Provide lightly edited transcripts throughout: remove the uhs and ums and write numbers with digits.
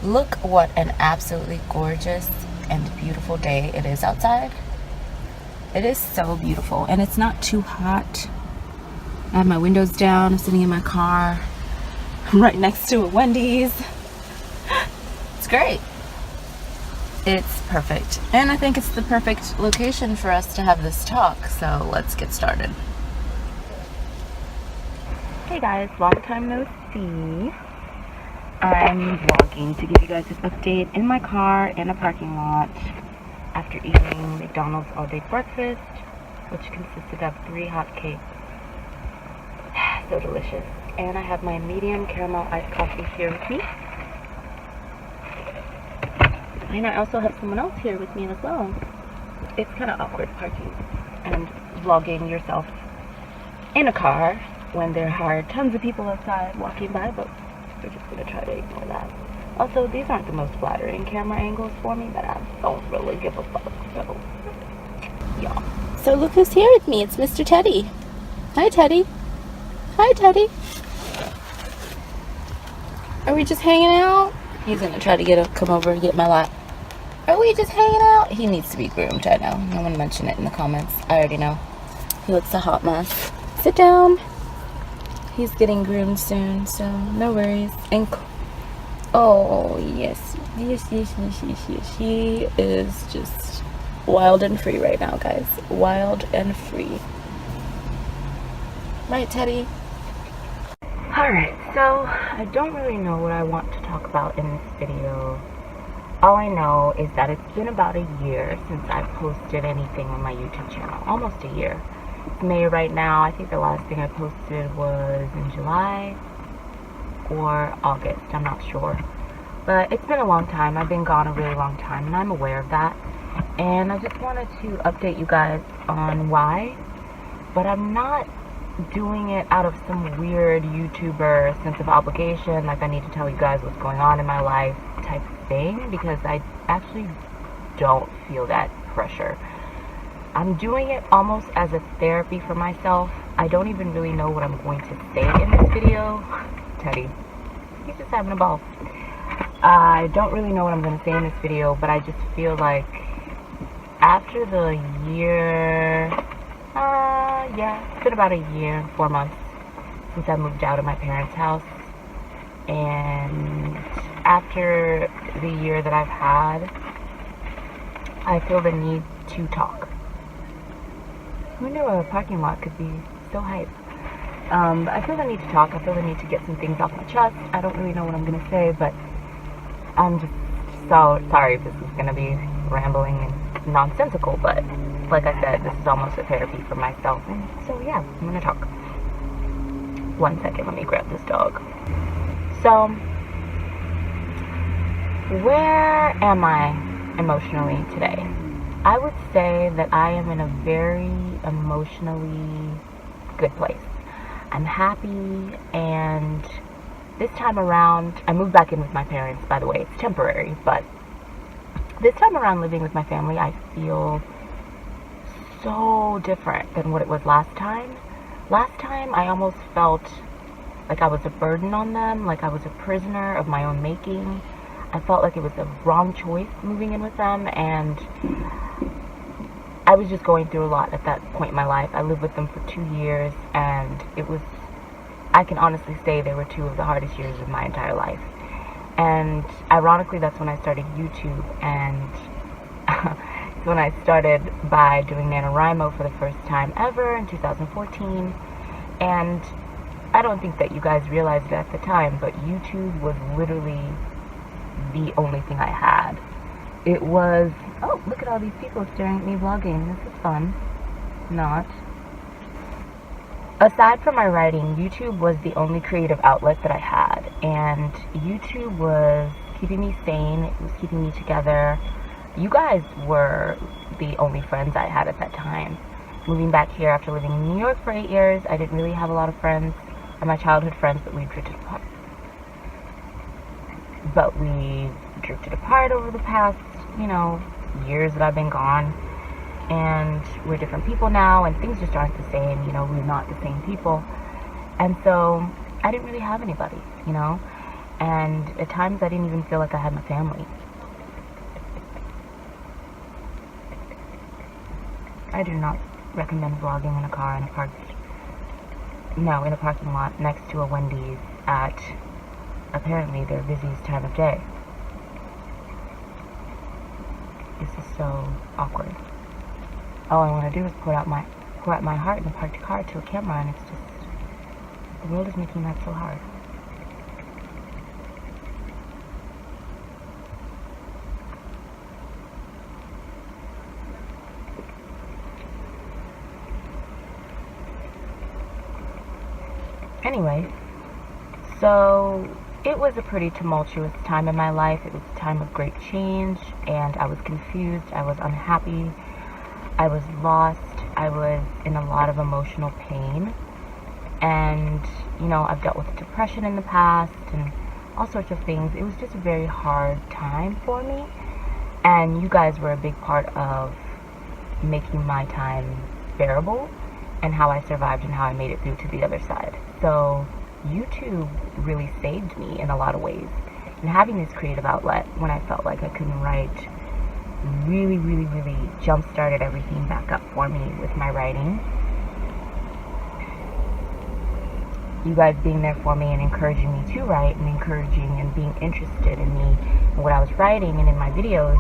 Look what an absolutely gorgeous and beautiful day it is outside. It is so beautiful, and it's not too hot. I have my windows down, I'm sitting in my car. I'm right next to a Wendy's. It's great. It's perfect. And I think it's the perfect location for us to have this talk, so let's get started. Hey guys, long time no see. I'm vlogging to give you guys this update in my car in a parking lot after eating McDonald's all-day breakfast, which consisted of 3 hot cakes. So delicious. And I have my medium caramel iced coffee here with me. And I also have someone else here with me as well. It's kind of awkward parking and vlogging yourself in a car when there are tons of people outside walking by, but we're just going to try to ignore that. Also, these aren't the most flattering camera angles for me, but I don't really give a fuck, so yeah. So look who's here with me. It's Mr. Teddy. Hi, Teddy. Hi, Teddy. Are we just hanging out? He's going to try to come over and get my lap. Are we just hanging out? He needs to be groomed, I know. No one mentioned it in the comments. I already know. He looks a hot mess. Sit down. He's getting groomed soon, so no worries. And oh, yes. Yes. He is just wild and free right now, guys. Wild and free. Right, Teddy? Alright, so I don't really know what I want to talk about in this video. All I know is that it's been about a year since I posted anything on my YouTube channel. Almost a year. It's May right now. I think the last thing I posted was in July or August. I'm not sure. But it's been a long time. I've been gone a really long time, and I'm aware of that. And I just wanted to update you guys on why. But I'm not doing it out of some weird YouTuber sense of obligation, like I need to tell you guys what's going on in my life type of thing, because I actually don't feel that pressure. I'm doing it almost as a therapy for myself. I don't even really know what I'm going to say in this video. Teddy, he's just having a ball. I don't really know what I'm going to say in this video, but I just feel like after the year, yeah, it's been about a year and 4 months since I moved out of my parents' house. And after the year that I've had, I feel the need to talk. Who knew a parking lot could be so hype? But I feel the need to talk. I feel the need to get some things off my chest. I don't really know what I'm going to say, but I'm just so sorry if this is going to be rambling and nonsensical, but like I said, this is almost a therapy for myself, and so yeah, I'm going to talk. 1 second, let me grab this dog. So, where am I emotionally today? I would say that I am in a very emotionally good place. I'm happy, and this time around, I moved back in with my parents, by the way. It's temporary, but this time around living with my family, I feel so different than what it was last time. Last time, I almost felt like I was a burden on them, like I was a prisoner of my own making. I felt like it was the wrong choice moving in with them, and I was just going through a lot at that point in my life. I lived with them for 2 years, and it was, I can honestly say they were 2 of the hardest years of my entire life. And ironically, that's when I started YouTube, and it's when I started by doing NaNoWriMo for the first time ever in 2014. And I don't think that you guys realized it at the time, but YouTube was literally the only thing I had. It was, oh, look at all these people staring at me vlogging. This is fun. Not. Aside from my writing, YouTube was the only creative outlet that I had. And YouTube was keeping me sane. It was keeping me together. You guys were the only friends I had at that time. Moving back here after living in New York for 8 years, I didn't really have a lot of friends. Or my childhood friends, but we drifted apart. Over the past, years that I've been gone. And we're different people now, and things just aren't the same. We're not the same people. And so I didn't really have anybody, and at times I didn't even feel like I had my family. I do not recommend vlogging in a car in a parking lot next to a Wendy's at apparently their busiest time of day. This is so awkward. All I want to do is pour out my heart in a parked car to a camera, and it's just, the world is making that so hard. Anyway, so it was a pretty tumultuous time in my life. It was a time of great change, and I was confused, I was unhappy, I was lost, I was in a lot of emotional pain. And, you know, I've dealt with depression in the past and all sorts of things. It was just a very hard time for me, and you guys were a big part of making my time bearable and how I survived and how I made it through to the other side. So YouTube really saved me in a lot of ways. And having this creative outlet when I felt like I couldn't write really jump-started everything back up for me with my writing. You guys being there for me and encouraging me to write, and encouraging and being interested in me and what I was writing and in my videos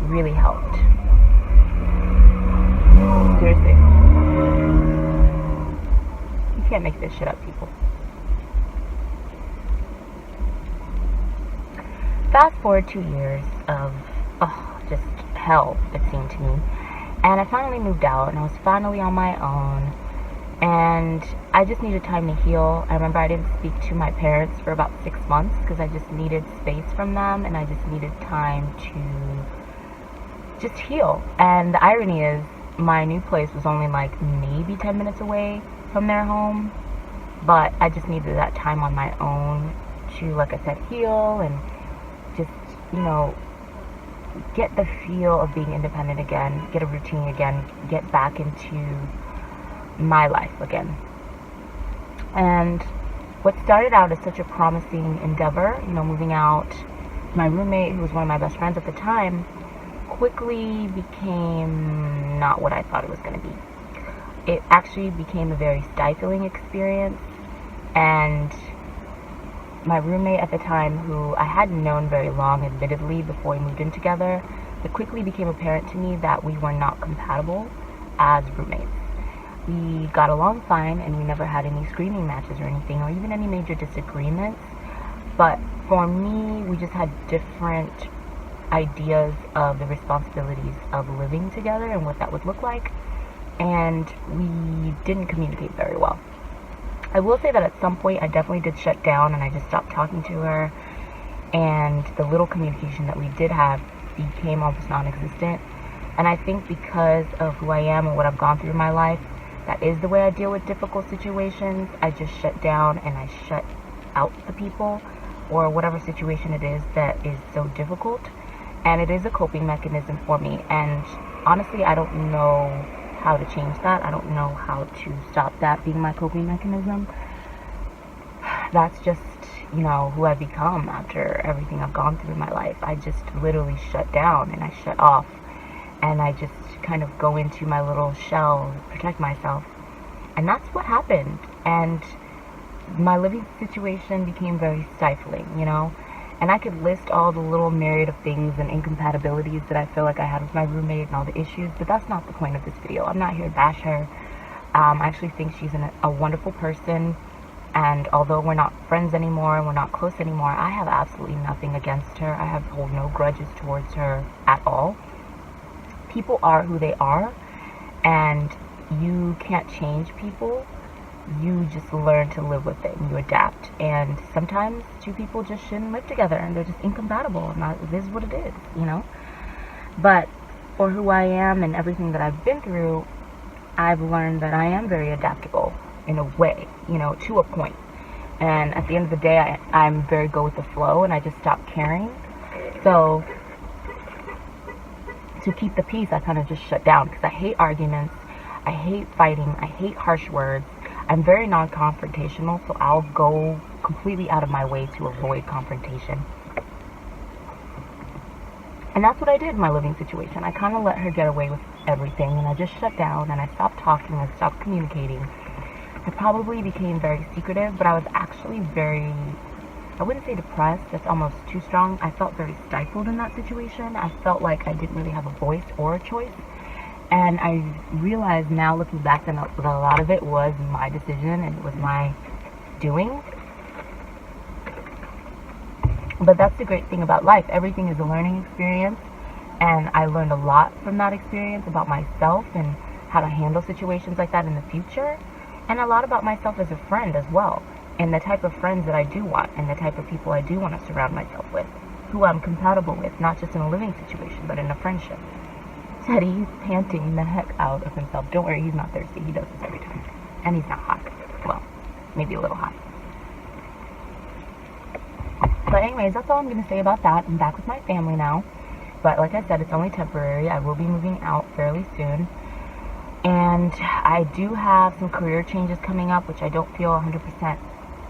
really helped. Seriously. You can't make this shit up, people. Fast forward 2 years of, just hell, it seemed to me. And I finally moved out, and I was finally on my own. And I just needed time to heal. I remember I didn't speak to my parents for about 6 months because I just needed space from them, and I just needed time to just heal. And the irony is, my new place was only like maybe 10 minutes away from their home, but I just needed that time on my own to, like I said, heal and just, you know, get the feel of being independent again, get a routine again, get back into my life again. And what started out as such a promising endeavor, you know, moving out, my roommate, who was one of my best friends at the time, quickly became not what I thought it was going to be. It actually became a very stifling experience, and my roommate at the time, who I hadn't known very long, admittedly, before we moved in together, it quickly became apparent to me that we were not compatible as roommates. We got along fine, and we never had any screaming matches or anything, or even any major disagreements. But for me, we just had different ideas of the responsibilities of living together and what that would look like, and we didn't communicate very well. I will say that at some point I definitely did shut down, and I just stopped talking to her, and the little communication that we did have became almost non-existent. And I think because of who I am and what I've gone through in my life, that is the way I deal with difficult situations. I just shut down and I shut out the people or whatever situation it is that is so difficult. And it is a coping mechanism for me. And honestly, I don't know how to change that. I don't know how to stop that being my coping mechanism. That's just, you know, who I've become after everything I've gone through in my life. I just literally shut down and I shut off. And I just kind of go into my little shell, protect myself. And that's what happened. And my living situation became very stifling, you know. And I could list all the little myriad of things and incompatibilities that I feel like I had with my roommate and all the issues, but that's not the point of this video. I'm not here to bash her. I actually think she's a wonderful person. And although we're not friends anymore, we're not close anymore, I have absolutely nothing against her. I hold no grudges towards her at all. People are who they are, and you can't change people. You just learn to live with it, and you adapt. And sometimes two people just shouldn't live together, and they're just incompatible, and it is what it is, you know. But for who I am and everything that I've been through, I've learned that I am very adaptable in a way, you know, to a point. And at the end of the day, I'm very go with the flow, and I just stop caring. So to keep the peace, I kind of just shut down, because I hate arguments, I hate fighting, I hate harsh words. I'm very non-confrontational, so I'll go completely out of my way to avoid confrontation. And that's what I did in my living situation. I kind of let her get away with everything, and I just shut down, and I stopped talking, I stopped communicating. I probably became very secretive, but I was actually very, I wouldn't say depressed, that's almost too strong. I felt very stifled in that situation. I felt like I didn't really have a voice or a choice. And I realize now, looking back, that a lot of it was my decision and it was my doing. But that's the great thing about life. Everything is a learning experience, and I learned a lot from that experience about myself and how to handle situations like that in the future, and a lot about myself as a friend as well, and the type of friends that I do want, and the type of people I do want to surround myself with, who I'm compatible with, not just in a living situation, but in a friendship. Teddy's panting the heck out of himself. Don't worry, he's not thirsty. He does this every time. And he's not hot. Well, maybe a little hot. But anyways, that's all I'm going to say about that. I'm back with my family now. But like I said, it's only temporary. I will be moving out fairly soon. And I do have some career changes coming up, which I don't feel 100%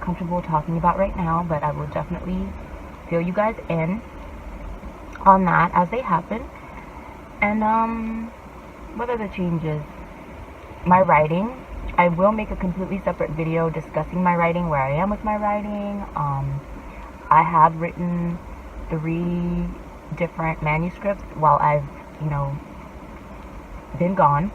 comfortable talking about right now. But I will definitely fill you guys in on that as they happen. And what are the changes? My writing. I will make a completely separate video discussing my writing, where I am with my writing. I have written 3 different manuscripts while I've, been gone.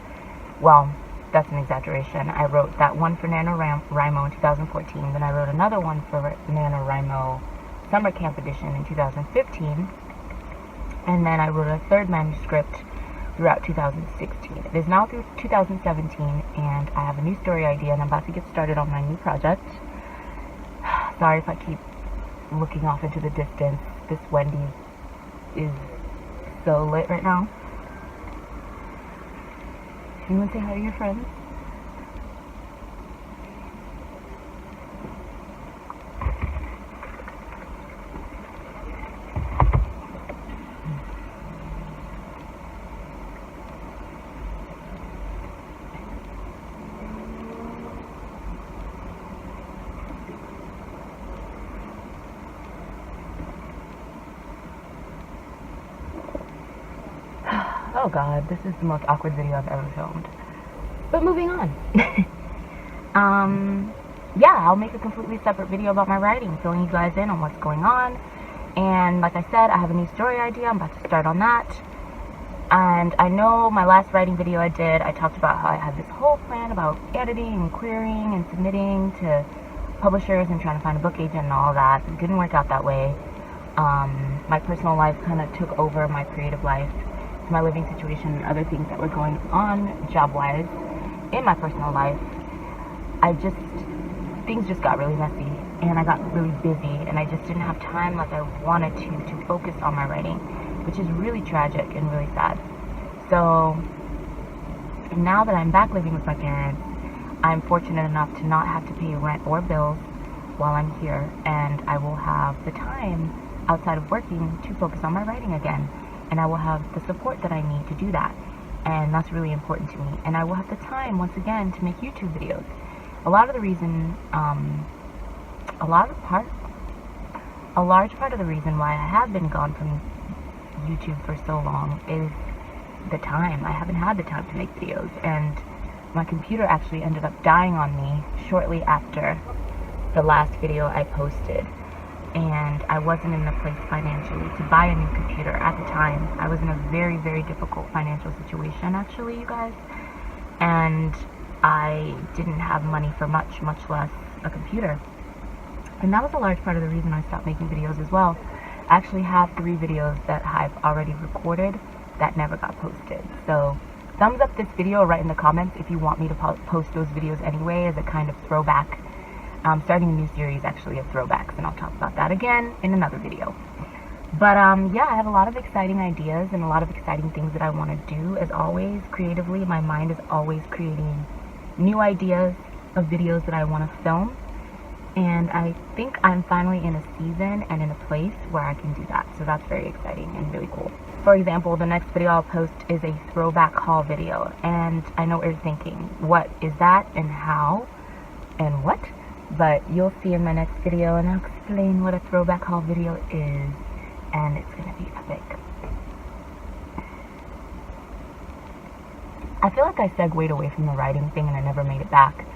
Well, that's an exaggeration. I wrote that one for NaNoWriMo in 2014. Then I wrote another one for NaNoWriMo Summer Camp Edition in 2015. And then I wrote a 3rd manuscript throughout 2016. It is now through 2017, and I have a new story idea, and I'm about to get started on my new project. Sorry if I keep looking off into the distance. This Wendy's is so lit right now. Anyone say hi to your friends? Oh god, this is the most awkward video I've ever filmed. But moving on. Yeah, I'll make a completely separate video about my writing, filling you guys in on what's going on. And like I said, I have a new story idea. I'm about to start on that. And I know my last writing video I did, I talked about how I had this whole plan about editing and querying and submitting to publishers and trying to find a book agent and all that. It didn't work out that way. My personal life kind of took over my creative life. My living situation and other things that were going on job-wise in my personal life. Things just got really messy, and I got really busy, and I just didn't have time like I wanted to focus on my writing, which is really tragic and really sad. So now that I'm back living with my parents, I'm fortunate enough to not have to pay rent or bills while I'm here, and I will have the time outside of working to focus on my writing again. And I will have the support that I need to do that. And that's really important to me. And I will have the time, once again, to make YouTube videos. A large part of the reason why I have been gone from YouTube for so long is the time. I haven't had the time to make videos. And my computer actually ended up dying on me shortly after the last video I posted. And I wasn't in a place financially to buy a new computer at the time. I was in a very, very difficult financial situation, actually, you guys. And I didn't have money for much less a computer. And that was a large part of the reason I stopped making videos as well. I actually have 3 videos that I've already recorded that never got posted. So thumbs up this video, write in the comments if you want me to post those videos anyway as a kind of throwback. I'm starting a new series, actually, of throwbacks, and I'll talk about that again in another video. But, yeah, I have a lot of exciting ideas and a lot of exciting things that I want to do. As always, creatively, my mind is always creating new ideas of videos that I want to film. And I think I'm finally in a season and in a place where I can do that. So that's very exciting and really cool. For example, the next video I'll post is a throwback haul video. And I know what you're thinking. What is that and how and what? But you'll see in my next video, and I'll explain what a throwback haul video is, and it's going to be epic. I feel like I segued away from the writing thing and I never made it back.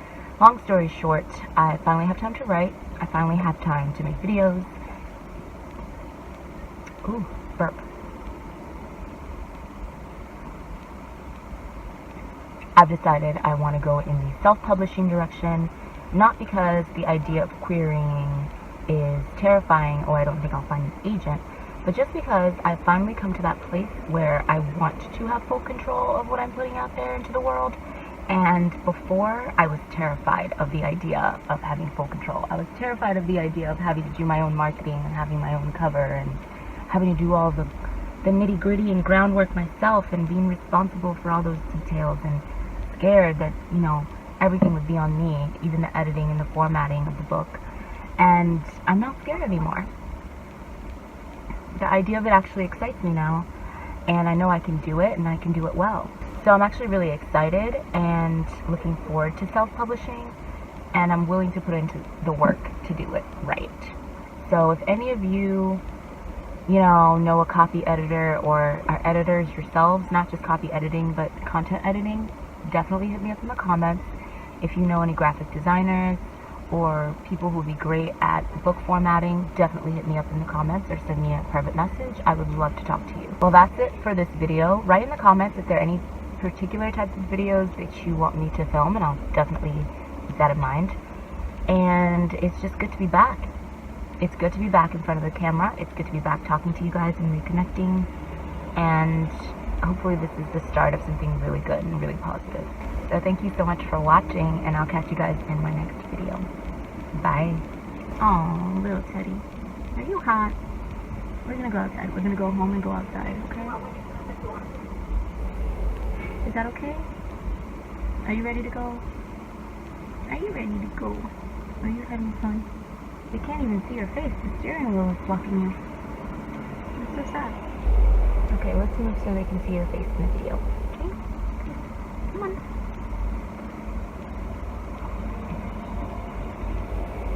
Long story short, I finally have time to write. I finally have time to make videos. Ooh, burp. I've decided I want to go in the self-publishing direction, not because the idea of querying is terrifying or I don't think I'll find an agent, but just because I've finally come to that place where I want to have full control of what I'm putting out there into the world. And before, I was terrified of the idea of having full control. I was terrified of the idea of having to do my own marketing and having my own cover and having to do all the nitty-gritty and groundwork myself and being responsible for all those details, and scared that, you know, everything would be on me, even the editing and the formatting of the book. And I'm not scared anymore. The idea of it actually excites me now, and I know I can do it, and I can do it well. So I'm actually really excited and looking forward to self-publishing, and I'm willing to put into the work to do it right. So if any of you, know a copy editor or are editors yourselves, not just copy editing, but content editing, definitely hit me up in the comments. If you know any graphic designers or people who would be great at book formatting, definitely hit me up in the comments or send me a private message. I would love to talk to you. Well, that's it for this video. Write in the comments if there are any particular types of videos that you want me to film, and I'll definitely keep that in mind. And it's just good to be back. It's good to be back in front of the camera. It's good to be back talking to you guys and reconnecting. And hopefully this is the start of something really good and really positive. So thank you so much for watching, and I'll catch you guys in my next video. Bye. Oh, little Teddy. Are you hot? We're gonna go outside. We're gonna go home and go outside, okay? Is that okay? Are you ready to go? Are you ready to go? Are you having fun? They can't even see your face. The steering wheel is blocking you. That's so sad. Okay, let's move so they can see your face in the video. Okay? Come on.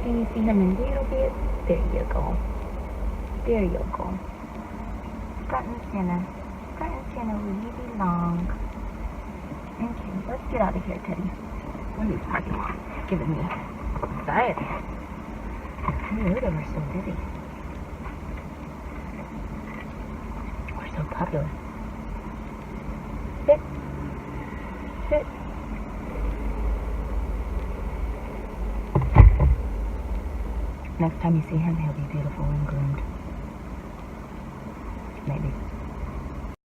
Can you see him a little bit? There you go. There you go. Front and center. Front and center really long. Okay, let's get out of here, Teddy. One of these parking lots giving me anxiety. Ooh, they were so busy. We're so popular. Sit. Sit. Next time you see him, he'll be beautiful and groomed. Maybe.